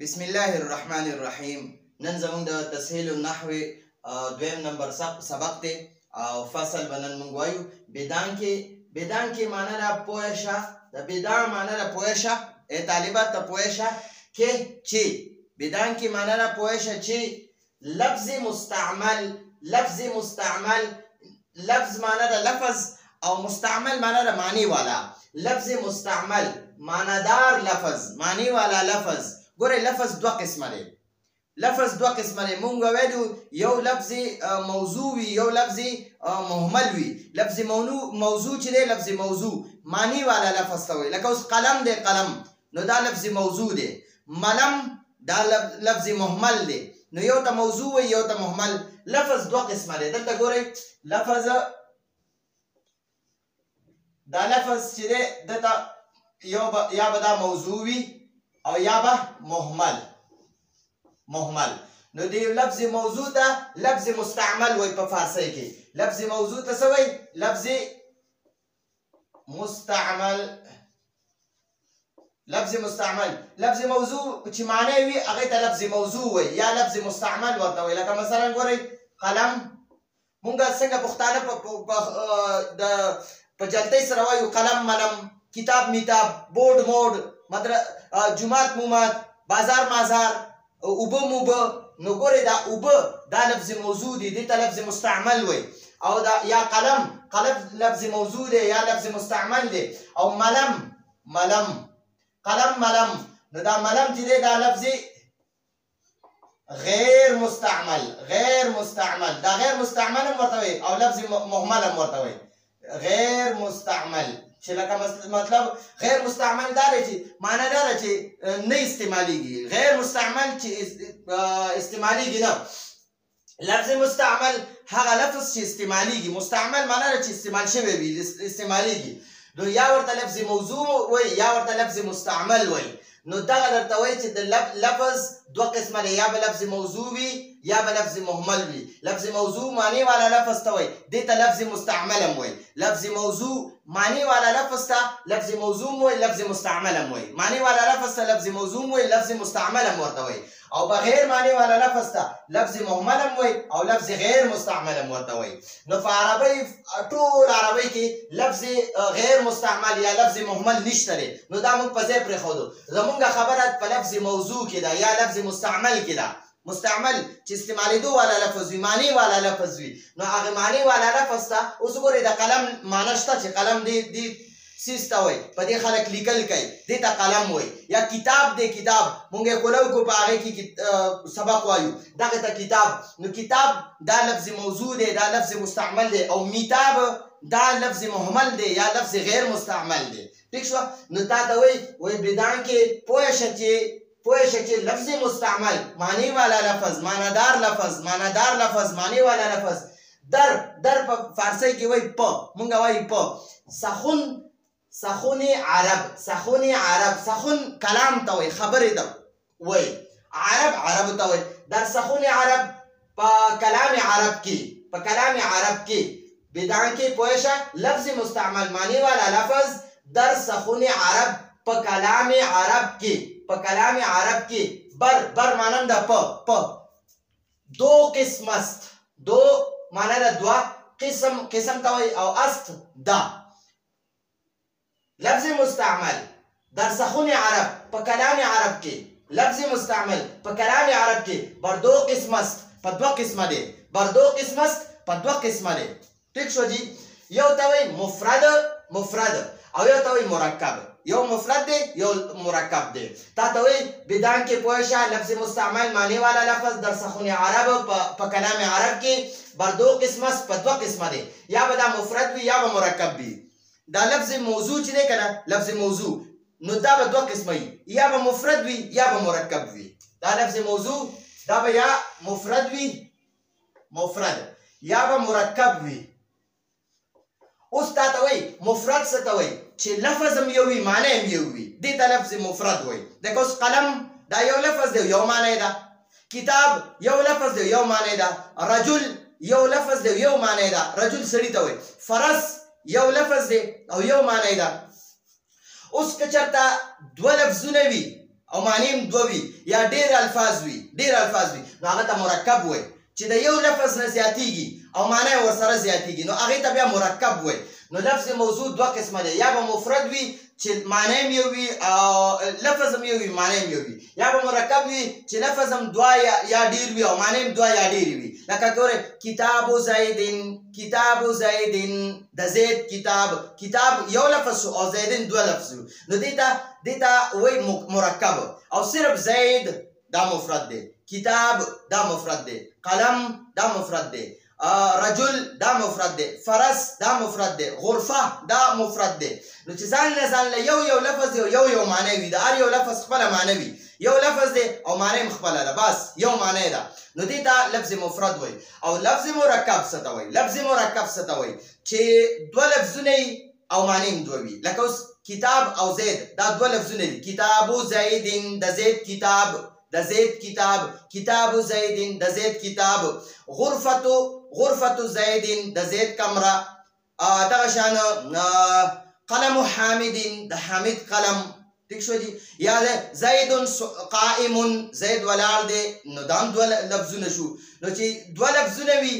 بسم الله الرحمن الرحیم. نن زموږ د تسهیل النحو دویم نمبر سبق دی او فصل بنن موږ وایو بدان کې معنی را پوه شه. د بدان معنی را پوه شه ای طالبات ته پوه شه کې چې بدان کې معنی را پوه شه چې لفظ مستعمل لفظ معنی را لفظ او مستعمل معنی را معنی والا. لفظ مستعمل معنادار لفظ، معنی والا لفظ. ګوره لفظ دوه قسمه دی. مونږ ویلو یو لفظ موضوع وي، یو لفظ مهمل وي. لفظ موضوع چې دی لفظ موضوع معنی والا لفظ ته وایي. لکه اوس قلم دی، قلم نو دا لفظ موضوع دی. ملم دا لفظ مهمل دی. نو یو ته موضوع وي یو ته مهمل. لفظ دوه قسمه دی. دلته ګورئ لفظ دا لفظ چې دی دلته یا به دا موضوع وي او یا به مهمل. نو دی لفظ موضوع ته لفظ مستعمل وای په فارسی کې. لفظ موضوع ته څه وای؟ لفظ مستعمل. لفظ موضوع چې معنی وي هغه ته لفظ موضوع وای یا لفظ مستعمل ورته وای. لکه مثلا ګورئ قلم مونږ څنګه پښتانه په جلدی سره وایو قلم ملم، کتاب میتاب، بورډ موډ، جمعات مومات، بازار مازار، اوبه موبه. نو ګورئ دا اوبه دا لفظ موضوع دی، دې ته لفظ مستعمل وای. او دا یا قلم لفظ موضوع دی یا لفظ مستعمل دی. او ملم قلم ملم نو دا ملم چې دی دا لفظ غیر مستعمل. دا غیر مستعمل هم ورته وای او لفظ مهمل هم ورته وای. غیر مستعمل چې لکه مطلب غیر مستعمل دا دی چې معنی دا ده چې نه استعمالیږي. غیر مستعمل چې استعمالیږي نه. لفظ مستعمل هغه لفظ چې استعمالیږي. مستعمل معنی ده چې استعمال شوی وي استعمالیږي. نو یا ورته لفظ موضوع وای یا ورته لفظ مستعمل وای. نو دغه درته وایي چې د لفظ دوه قسمه دی، یا به لفظ موضوع وي یا به لفظ مهمل وي. لفظ موضوع معنی والا لفظ ته وایي، دې ته لفظ مستعمل هم وایي. لفظ موضوع معنی والا لفظ ته لفظ موضوع هم وایي، لفظ مستعمل هم وایي. معنی والا لفظ ته لفظ موضوع هم وایي، لفظ مستعمل هم ورته وایي. او بغیر معنی والا لفظ ته لفظ مهمل هم وایي او لفظ غیر مستعمل هم ورته وایي. نو په عربی ټول عربی کې لفظ غیر مستعمل یا لفظ مهمل نشته دی. نو دا موږ په ځای پرېښودو. زمونږ خبره په لفظ موضوع کې ده یا لفظ مستعمل کې ده. مستعمل چې استعمالیدو والا لفظ وي، معنی والا لفظ وي. نو هغه معنی والا لفظ ته اوس ګورئ د قلم معنی شته چې قلم دې سیس ته وایي، په دې خلک لیکل کوي، دې ته قلم وایي. یا کتاب دی، کتاب مونږ یې کولو کو په هغې کې سبق وایو دغه ته کتاب. نو کتاب دا لفظ موضوع دی، دا لفظ مستعمل دی. او میتاب دا لفظ مهمل دی یا لفظ غیر مستعمل دی. ٹھیک شو؟ نو تا ته وایي بدان کې پوه شه چې لفظ مستعمل معنی والا لفظ، معنادار لفظ معنی والا لفظ. در په فارسی کې وایي په، مونږ وایي په. سخن عرب سخن کلام ته وایي، خبرې ته وایي. عرب ته وایي. در سخن عرب په کلام عرب کې بدان کې پوه شه لفظ مستعمل معنی والا لفظ. در سخن عرب په کلام عرب کې بر مانم ده په دو قسم است. دو معنی ده دوه قسم ته وایي او است ده. لفظ مستعمل در سخن عرب په کلام عرب کې، لفظ مستعمل په کلام عرب کې بر دو قسم است، په دوه قسمه دی. بر دو قسم است په دوه قسمه دی. ٹھیک شو جی؟ یو ته وایي مفرد او یو ته وایي مرکب. یو مفرد دی یو مرکب دی. تا ته وایي بدان کې پوه شه لفظ مستعمل معنی والا لفظ در سخن عرب په کلام عرب کې بر دو قسم است په دوه قسمه دی. یا به دا مفرد وي یا به مرکب وي. دا لفظ موضوع چې دی کنه، لفظ موضوع نو دا به دوه قسمه وي، یا به مفرد وي یا به مرکب وي. دا لفظ موضوع دا به یا مفرد وي یا به مرکب وي. اوس تا ته وایي مفرد څه ته وایي؟ چې لفظ هم یو وي معنی هم یو وي، دې ته لفظ مفرد وایي. لکه اوس قلم دا یو لفظ دی یو معنی ده. کتاب یو لفظ دی یو معنی ده. رجل یو لفظ دی یو معنی ده، رجل سړي ته وایي. فرس یو لفظ دی او یو معنی ده. اوس که چرته دوه لفظونه وي او معنی هم دوه وي یا ډېر الفاظ وي نو هغه ته مرکب وایي چې د یو لفظ نه زیاتیږي او معنی ورسره زیاتیږي نو هغې ته بیا مرکب وایي نو لفظ موضوع دوه قسمه دی یا به مفرد وي چې معنی هم یو وي او لفظ هم یو وي معنی هم یو وي یا به مرکب وي چې لفظ هم دوه یا ډېر وي او معنی هم دوه یا ډېرې وي لکه ګورئ کتاب زیدن د زید کتاب یو لفظ شو او زیدن دوه لفظ شو نو دې ته وایي مرکب او صرف زید دا مفرد دی کتاب دا مفرد دی قلم دا مفرد دی رجل دا مفرد دی فرس دا مفرد دی غرفه دا مفرد دی نو چې ځان له یو لفظ یو معنی وي د هر یو لفظ خپله معنی وي یو لفظ دی او معنی هم خپله ده بس یو معنی ده نو دې ته لفظ مفرد وایي او لفظ مرکب څه ته وایي لفظ مرکب څه ته وایي چې دوه لفظونه وي او معنی هم دوه وي لکه اوس کتاب او زید دا دوه لفظونه دي کتاب زیدن د زید کتاب زیدن د زید کتاب غرفة زیدن د زید کمره دغه شان قلم حامد د حامد قلم ٹھیک شو جی یا زید قائم زید ولاړ دی نو دا هم دوه لفظونه شو نو چې دوه لفظونه وي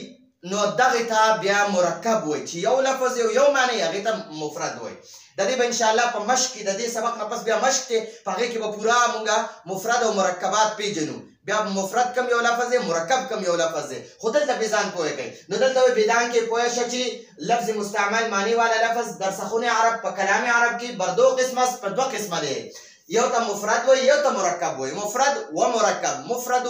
نو دغه ته بیا مرکب وایي چې یو لفظ یو معنی هغې ته مفرد وایي د دې به انشاءالله په مشق کې د دې سبق نه پس بیا مشق دی په هغې کې به پوره مونږ مفرد او مرکبات پیژنو بیا مفرد کم یو لفظ دی مرکب کم یو لفظ دی خو دلته بې ځان پوهه کوي نو دلته وایي بې ځان کې پوهه شه چې لفظ مستعمل معنی والا لفظ در سخن عرب په کلام عرب کې بر دو قسمه است په دوه قسمه دی یو ته مفرد وایي یو ته مرکب وایي مفرد و مرکب مفرد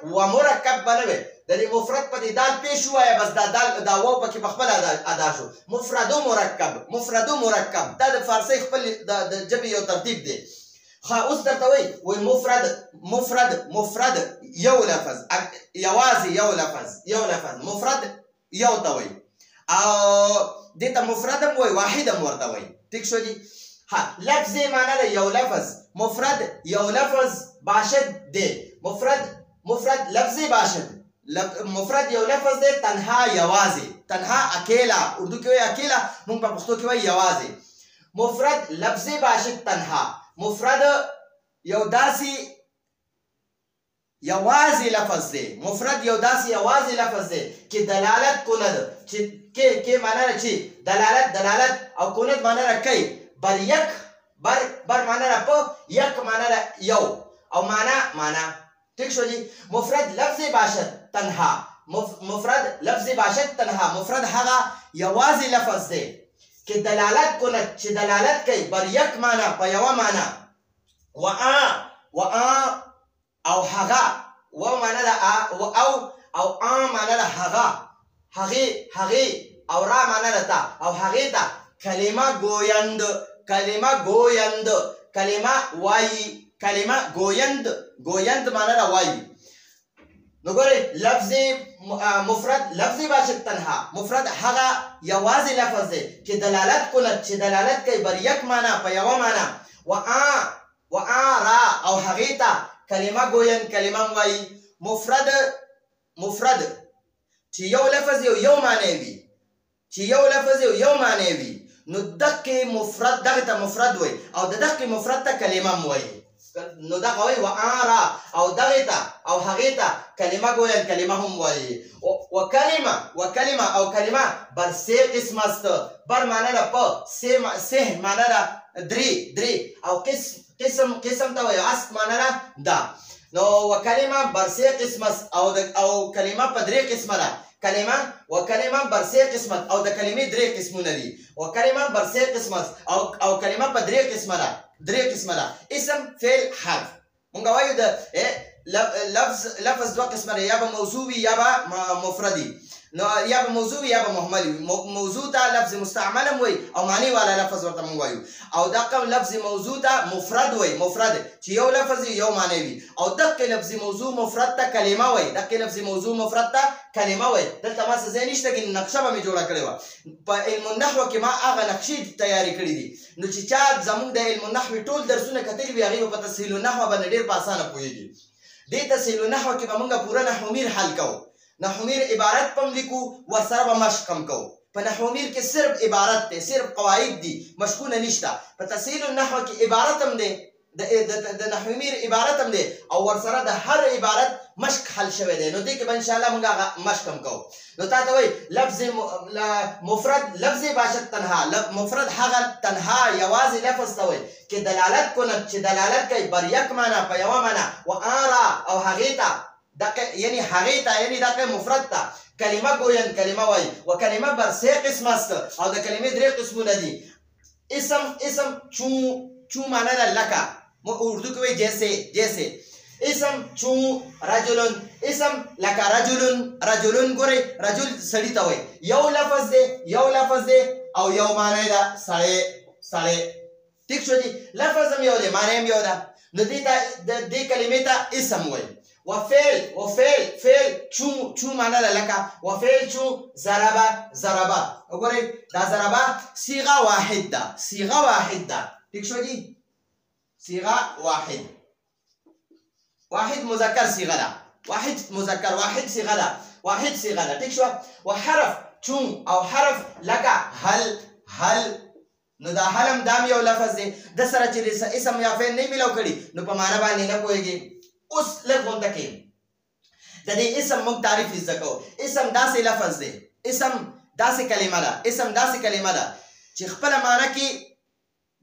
و مرکب به نه وي د دې مفرد په دې دال پیش ووایه بس دا واو پکې په خپله ادا شو مفرد و مرکب دا د فارسۍ خپل د ژبې یو ترتیب دی اوس درته وایي مفرد یو لفظ یوازې یو لفظ مفرد یو ته وایي او دې ته مفرد هم وایي واحد هم ورته وایي ٹھیک شو جی لفظ معنی ده یو لفظ مفرد یو لفظ باشد دی مفرد لفظ باشد مفرد یو لفظ دی تنها یوازې تنها اکیلا اردو کې وایي اکیلا مونږ په پښتو کې وایي یوازې مفرد لفظ باشد تنها مفرد یو داسې یوازې لفظ دی مفرد یو داسې یوازې لفظ دی چې دلالت کند چې معنی ده چې دلالت او کند معنی ده کوي بر یک بر معنی ده په یک معنی ده یو او معنی ٹھیک شو جی مفرد لفظ باشد تنها مفرد هغه یوازې لفظ دی چې دلالت کند چې دلالت کوي بر یک معنی په یوه معنی او هغه و معنی ده او معنی ده هغې او را معنی ده تا او هغې ته کلمه وایي کلمه گویند معنی ده وایي نو ګورئ لفظ مفرد لفظ باشد تنها مفرد هغه یوازې لفظ دی چې دلالت کوي بر یک معنی په یوه معنی را او هغې ته کلمه گویند کلمه وایي مفرد چې یو لفظ یو معنی وي نو دغه مفرد دغه ته مفرد وایي او د دغه مفرد ته کلمه هم وایي نو دغه وایي را او دغه ته او هغې ته کلمه گویند کلمه هم وایي وکلمه او کلمه بر سه قسم است بر معنی ده په سه معنی ده درې او قسم ته وایي است معنی ده دا نو وکلمه بر سه قسم است او کلمه په درې قسمه ده وکلمه بر سه قسمت او د کلمې درې قسمونه دي وکلمه بر سه قسمت او کلمه په درې قسمه ده اسم فعل حرف مونږ وایو د لفظ دوه قسمه ده یا به موضوع وي یا به مفرد وي نو یا به موضوع یا به مهمل وي موضوع ته لفظ مستعمل هم وایي او معنی والا لفظ ورته مونږ وایو او دغه لفظ موضوع ته مفرد وایي مفرد چې یو لفظ یو معنی وي او دغه لفظ موضوع مفرد ته کلمه وایي دغه لفظ موضوع مفرد ته کلمه وایي دلته ما څه ځای نشته کې نقشه به مې جوړه کړې وه په علم النحو کې ما هغه نقشې تیارې کړې دي نو چې چا زموږ د علم النحو ټول درسونه کتلي وي هغې به په تسهیل النحو باندې ډېر په اسانه پوهېږي دې تسهیل النحو کې به مونږ پوره نحو میر حل کوو نحو میر عبارت پم لیکو ورسره به مشق هم کوو په نحو میر کې صرف عبارت دی، صرف قواعد دي، مشقونه نشته. په تسهیل النحو کې عبارت هم دی، د نحو میر عبارت هم دی او ورسره د هر عبارت مشق حل شوی دی. نو دې کې به انشاءالله موږ هغه مشق هم کوو. نو تا ته وایي لفظ مفرد لفظ باشد تنها، مفرد هغه تنها یوازې لفظ ته وایي چې دلالت کند، چې دلالت کوي بر یک معنا، په یوه معنا، و آرا او هغې ته، یعنی هغې ته، یعنی دقیق مفرد ته کلمه گوین، کلمه وایي. و کلمه بر 3 قسم است او د کلمې 3 قسمونه دي. اسم چون معنا ده لکه، اردو کې وایي جیسے. اسم چون رجلن، اسم لکه رجلن ګورئ رجل سړي ته وایي. یو لفظ دی او یو معنا ده سړی. ټیک شو دي، لفظ هم یو دی، معنا هم یو ده. نو دې کلمې ته اسم وایي. وفعل چون معنا ده لکه وفعل چون ضربه. وګورئ دا ضربه صيغه واحد ده. ٹھیک شو جی، صيغه واحد مذکر صيغه ده، واحد مذکر، واحد صيغه ده. ٹھیک شو. وحرف چون او حرف لکه هل. نو دا حلم دام یو لفظ دی، د سره چې اسم یا فعل نه ملو کړي نو په معنا باندې نه پوهیږي. اوس لږ غونډه کې د دې اسم موږ تعریف زده کوو. اسم داسې لفظ دی، اسم داسې کلمه ده چې خپله معنا کې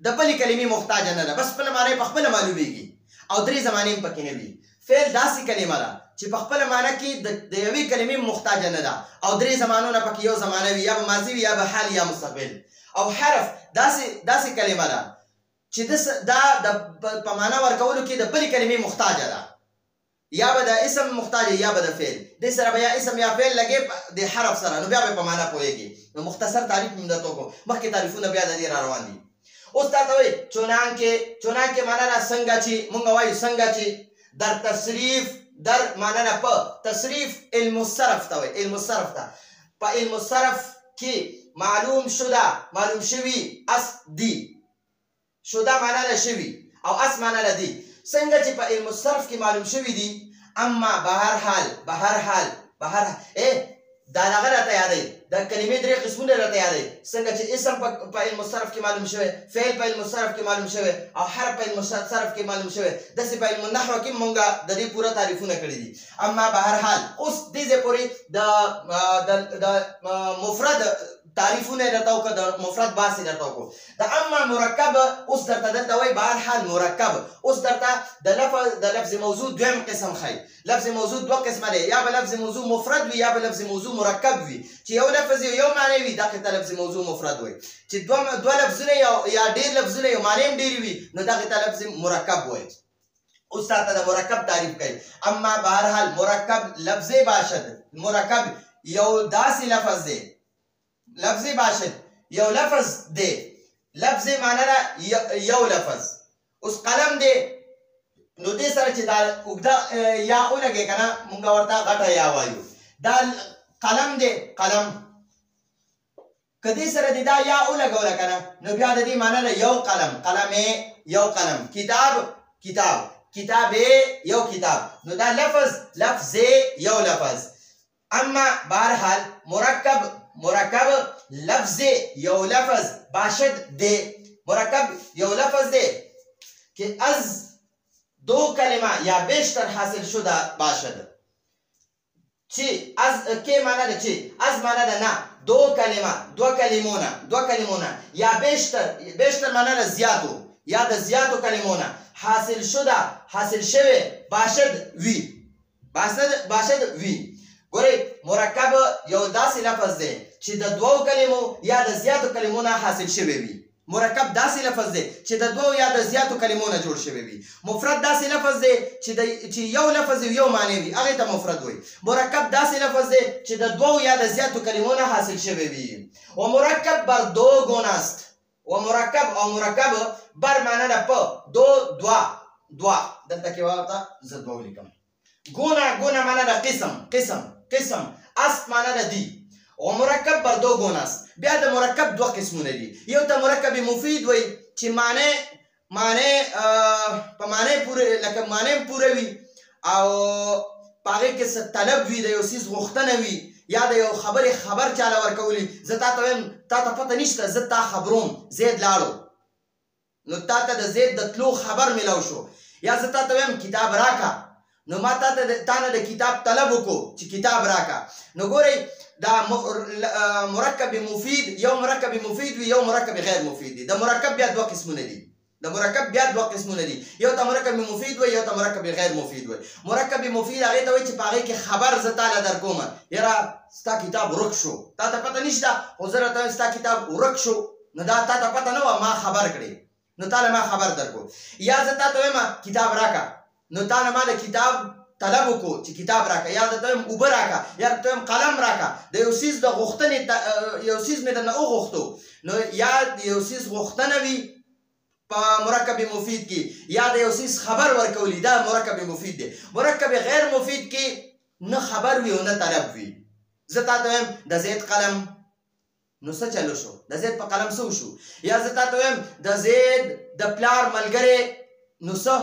د بلې کلمې محتاج نه ده، بس خپله معنا یې په خپله معلومیږي او 3 زمانې هم پکې نه وي. فعل داسې کلمه ده چې په خپله معنا کې د یوې کلمې محتاج نه ده او 3 زمانو نه پکې یو زمانه وي، یا به ماضي وي، یا به حال، یا مستقبل. او حرف داسې کلمه ده چې دا په معنا ورکولو کې د بلې کلمې محتاجه ده، یا به د اسم محتاج یا به د فعل. دې سره به یا اسم یا فعل لګي د حرف سره، نو بیا به په معنا پوهیږي. نو مختصر تعریف مې درته وکړو، مخکې تعریفونه بیا د دې را روان دي. اوس تا ته وایي چونانکې معنا ده څنګه چې، مونږ وایو څنګه چې. در تصریف، در معنا ده په تصریف، علم الصرف ته وایي، علم الصرف ته. په علم الصرف کې معلوم شوي اس دی. شده معنا ده شوي او اس معنا ده دی. څنګه چې په علم الصرف کې معلوم شوي دي. اما بهرحال دا دغه راته یادوي، د کلمې 3 قسمونه راته یادوي. څنګه چې اسم په علم الصرف کې معلوم شوی، فعل په علم الصرف کې معلوم شوی او حرف په علم الصرف کې معلوم شوی، داسې په علم النحو کې مونږ د دې پوره تعریفونه کړي دي. اما بهرحال اوس دې ځای پورې د مفرد تعریفونه درته وکړه، د مفرد باسي درته وکړو. د اما مرکب اوس درته دلته وایي بهرحال مرکب. اوس درته د لفظ موضوع دویم قسم ښایي. لفظ موضوع 2 قسمه دی، یا به لفظ موضوع مفرد وي، یا به لفظ موضوع مرکب وي. چې یو لفظ یو معنی وي دغه ته لفظ موضوع مفرد وایي. چې دوه لفظونه یا ډېر لفظونه یو معنی هم ډېرې وي نو دغه ته لفظ مرکب وایي. اوس تا ته د مرکب تعریف کوي. اما بهرحال مرکب لفظ باشد. مرکب یو داسې لفظ دی، لفظ باشد یو لفظ دی. لفظ معنا ده یو لفظ. اوس قلم دی، نو دې سره چې دا اوږده یا ولګې که نه مونږ ورته غټه یا وایو. دا قلم دی، قلم که دې سره دې دا یا ولګوله که نه نو بیا د دې معنا ده یو قلم، قلمې یو قلم، کتاب یو کتاب. نو دا لفظ یو لفظ. اما بهرحال مرکب لفظ یو لفظ باشد دی. مرکب یو لفظ دی که از 2 کلمه یا بیشتر حاصل شده باشد. چی؟ از که معنی ده چی؟ از معنی ده نه، 2 کلمونه یا بیشتر معنی ده زیادو، یا ده زیادو کلمونه حاصل شوه باشد وی. ګورئ مرکب یو داسې لفظ دی چې د 2 کلمو یا د زیاتو کلمو نه حاصل شوی وي. مرکب داسې لفظ دی چې د 2 یا د زیاتو کلمو نه جوړ شوی وي. مفرد داسې لفظ دی چې یو لفظ یو معنی وي، هغې ته مفرد وایي. مرکب داسې لفظ دی چې د 2 یا د زیاتو کلمو نه حاصل شوی وي. و مرکب بر 2 گونه است. و مرکب بر معنی ده په 2 دلته کې ورته زه 2 ولیکم. گونه معنی ده قسم. است معنی ده دی. و مرکب بر 2 گونه است. بیا د مرکب 2 قسمونه دي. یو ته مرکب مفید وایي چې په معنی پوره وي او په هغې کې څه طلب وي، د یو څیز غوښتنه وي، یا د یو خبرې خبر چاله ورکولی زه تا ته وایم تا ته پته نشته زه تا خبروم زید لاړو نو تا ته د زید د تلو خبر میلاو شو یا زه تا ته وایم کتاب راکا نو ما تا نه د کتاب طلب وکړو چې کتاب راکا نو ګورئ دا مرکب مفید یو مرکب مفید وي یو مرکب غیر مفید دی د مرکب بیا دوه قسمونه دي د مرکب بیا دوه قسمونه دي یو ته مرکب مفید وي یو ته مرکب غیر مفید وي مرکب مفید هغه ته وایي چې په هغې کې خبر زه تاله درکوم یاره ستا کتاب ورک شو تا ته پته نشته خو زه راته وایم ستا کتاب ورک شو نو دا تا ته پته نه وه ما خبر کړې نو تاله ما خبر درکو یا زه تا ته وایم کتاب راکه نو تا نه ما د کتاب طلب وکړو چې کتاب راکه یا درته وایم اوبه راکه یا درته وایم قلم راکه د یو څیز د غوښتنې یو څیز مې درنه وغوښتو نو یا د یو څیز غوښتنه وي په مرکب مفید کې یا د یو څیز خبر ورکولی دا مرکب مفید دی مرکب غیر مفید کې نه خبر وي او نه طلب وي زه تا ته وایم د زید قلم نو څه چلو شو د زید په قلم څه وشو یا زه تا ته وایم د زید د پلار ملګری نو څه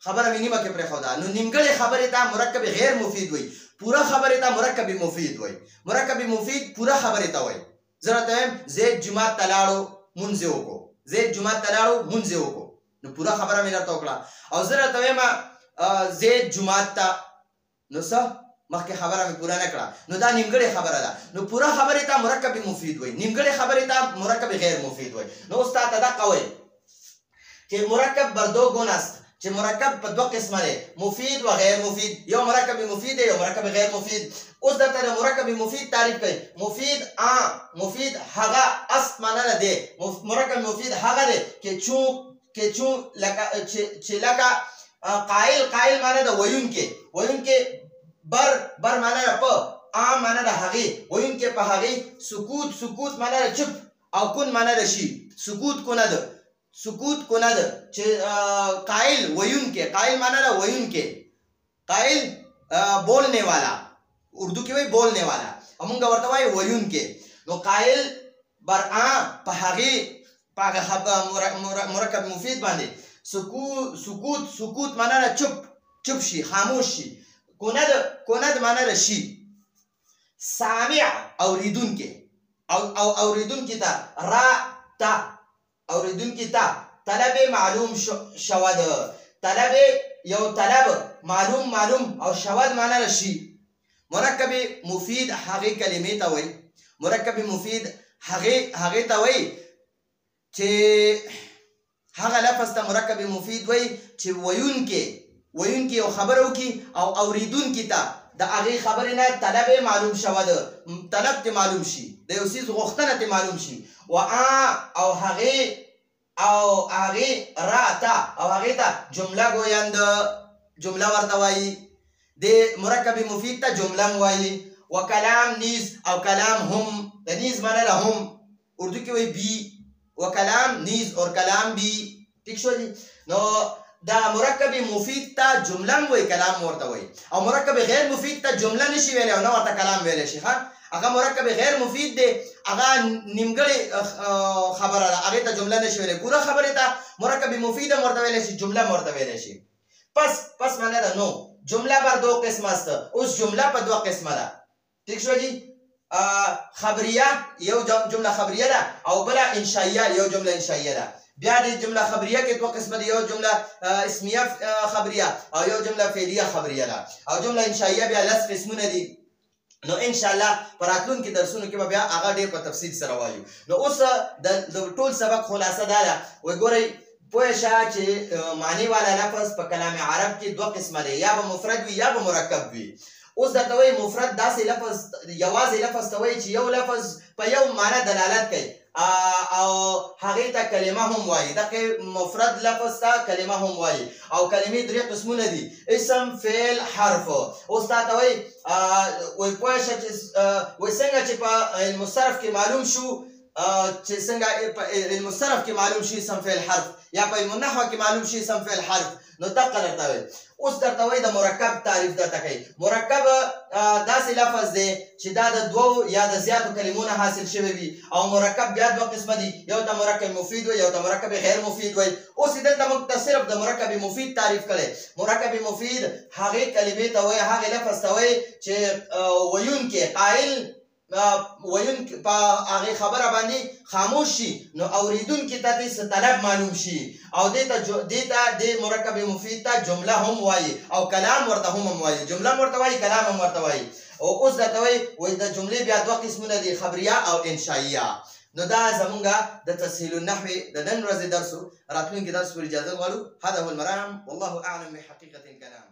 خبره مې نیمه کې پرېښوده نو نیمګړې خبرې ته مرکب غیر مفید وایي پوره خبرې ته مرکب مفید وایي مرکب مفید پوره خبرې ته وایي زه راته وایم زید جومات ته لاړو مونځ یې وکړو زید جومات ته لاړو مونځ یې وکړو نو پوره خبره مې درته وکړه او زه راته وایم زید جومات ته نو څه مخکې خبره مې پوره نه کړه نو دا نیمګړې خبره ده نو پوره خبرې ته مرکب مفید وایي نیمګړې خبرې ته مرکب غیر مفید وایي نو اوس تا ته دقه وایي چې مرکب بر دو گونه است چې مرکب په دوه قسمه دی مفید و غیر مفید یو مرکب مفید دی یو مرکب غیر مفید اوس درته د مرکب مفید تعریف کوي مفید هغه اصل معنا نه دی مرکب مفید هغه دی چې چون چې لکه قائل معنا د ویونکي بر معنا د په معنا د هغې ویونکي په هغې سکوت معنا د چپ او کن معنا د شي سکوت کند چې قائل ویونکے قائل مانا دا ویونکے قائل بولنے والا اردو کی وی بولنے والا امونگا ورطا وی ویونکے نو قائل برآن پا مرکب مفید باندے سکوت مانا دا چپ شی خاموش شی کند مانا دا شی سامع اوریدون کی تا را تا اوریدونکي ته طلب معلوم شود طلب یو طلب معلوم او شود معنا رشي مرکب مفید هغه کلمې ته وایي مرکب مفید هغه ته وایي چې هغه لفظ ته مرکب مفید وایي چې ویونکي یو خبره وکړي او اوریدونکي ته د هغې خبرې نه طلب معلوم شود طلب ته معلوم شي د یو څیز غوښتنه ته معلوم شي او هغې راته او هغې ته جمله ګویند جمله ورته وایي د مرکب مفید ته جمله هم وایي و کلام نیز او کلام هم د نیز معنا ده هم اردو کې وایي بی و کلام نیز اور کلام بی ٹھیک شو جی نو دا مرکب مفید ته جمله هم وایي کلام ورته وایي او مرکب غیر مفید ته جمله نشي ویلی او نه ورته کلام ویلی شي هغه مرکب غیر مفید دی هغه نیمګړې خبره ده هغې ته جمله نشي ویلی پوره خبرې ته مرکب مفید هم ورته ویلی شي جمله هم ورته ویلی شي پس معنا ده نو جمله بر دو قسم است اوس جمله په دوه قسمه ده ٹھیک شو جی خبریه یو جمله خبریه ده او بله انشائیه یو جمله انشائیه ده بیا د جمله خبریه کې دوه قسمه دي یو جمله اسمیه خبریه او یو جمله فعلیه خبریه ده او جمله انشائیه بیا لس قسمونه دي نو ان شاء الله پر راتلونکي درسونو کې به بیا هغه ډېر په تفصیل سره وایو نو اوس د ټول سبق خلاصه دا ده وایي ګورئ پوه شه چې معنی والا لفظ په کلام عرب کې دوه قسمه دی یا به مفرد وي یا به مرکب وي اوس درته وایي مفرد داسې لفظ یوازې لفظ ته وایي چې یو لفظ په یو معنا دلالت کوي او هغې ته کلمه هم وایي دغه مفرد لفظ ته کلمه هم وایي او کلمې درې قسمونه دي اسم فعل حرف اوس تا ته وایي وایي پوه شه چې وایي څنګه چې په علم الصرف کې معلوم شو چې څنګه په علم الصرف کې معلوم شي اسم فعل حرف یا په علم النحو کې معلوم شي اسم فعل حرف نو دقه درته وایي. اوس درته وایي د مرکب تعریف درته کوي. مرکب داسې لفظ دی چې دا د دوو یا د زیاتو کلمو نه حاصل شوی وي او مرکب بیا دوه قسمه دي، یو ته مرکب مفید وایي، یو ته مرکب غیر مفید وایي. اوس دلته موږ ته صرف د مرکب مفید تعریف کړی. مرکب مفید هغې کلمې ته وایي، هغې لفظ ته وایي چې ویونکی قائل ویونکی په هغې خبره باندې خاموش شي نو اورېدونکي ته دې څه طلب معلوم شي او دې ته دې مرکب مفید ته جمله هم وایي او کلام ورته هم وایي. جمله هم ورته وایي، کلام هم ورته وایي. او اوس درته وایي د جملې بیا دوه قسمونه دي، خبریه او انشائیه. نو دا زمونږ د تسهیل النحو د نن ورځې درس و. راتلونکي درس پورې اجازه غواړو. هذا هو المرام والله اعلم بحقیقة الكلام.